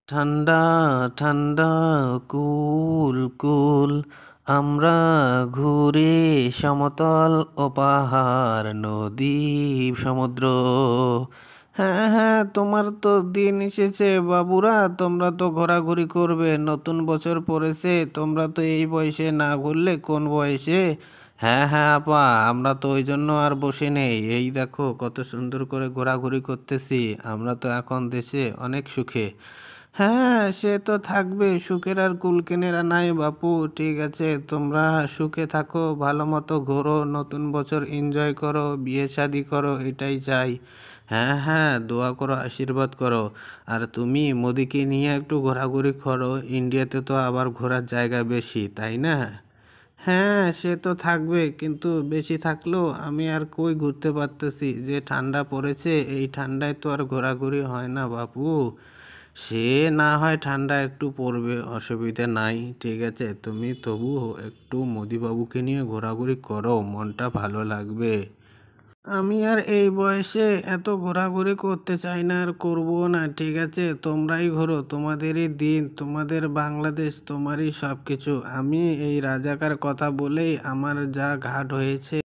ঠান্ডা ঠান্ডা কুল কুল আমরা ঘুরে সমতল ও পাহাড় নদী সমুদ্র। হ্যাঁ হ্যাঁ, তোমার তো দিন এসেছে বাবুরা, তোমরা তো ঘোরাঘুরি করবে, নতুন বছর পড়েছে, তোমরা তো এই বয়সে না ঘুরলে কোন বয়সে? হ্যাঁ হ্যাঁ আপা, আমরা তো ওই জন্য আর বসে নেই, এই দেখো কত সুন্দর করে ঘোরাঘুরি করতেছি। আমরা তো এখন দেশে অনেক সুখে। হ্যাঁ, সে তো থাকবে, সুখের আর কুল কিনারা নাই বাপু। ঠিক আছে, তোমরা সুখে থাকো, ভালো মতো ঘোরো, নতুন বছর এনজয় করো, বিয়ে শাদি করো, এটাই চাই। হ্যাঁ হ্যাঁ, দোয়া করো, আশীর্বাদ করো। আর তুমি মোদিকে নিয়ে একটু ঘোরাঘুরি করো, ইন্ডিয়াতে তো আবার ঘোরার জায়গা বেশি, তাই না? হ্যাঁ, সে তো থাকবে, কিন্তু বেশি থাকলেও আমি আর কই ঘুরতে পারতেছি, যে ঠান্ডা পড়েছে, এই ঠান্ডায় তো আর ঘোরাঘুরি হয় না বাপু। সে না হয় ঠান্ডা একটু পড়বে, অসুবিধা নাই, ঠিক আছে, তুমি তবু একটু মোদিবাবুকে নিয়ে ঘোরাঘুরি করো, মনটা ভালো লাগবে। আমি আর এই বয়সে এত ঘোরাঘুরি করতে চাই না, আর করবো না, ঠিক আছে, তোমরাই ঘোরো, তোমাদেরই দিন, তোমাদের বাংলাদেশ, তোমারই সব কিছু। আমি এই রাজাকার কথা বলেই আমার যা ঘাট হয়েছে।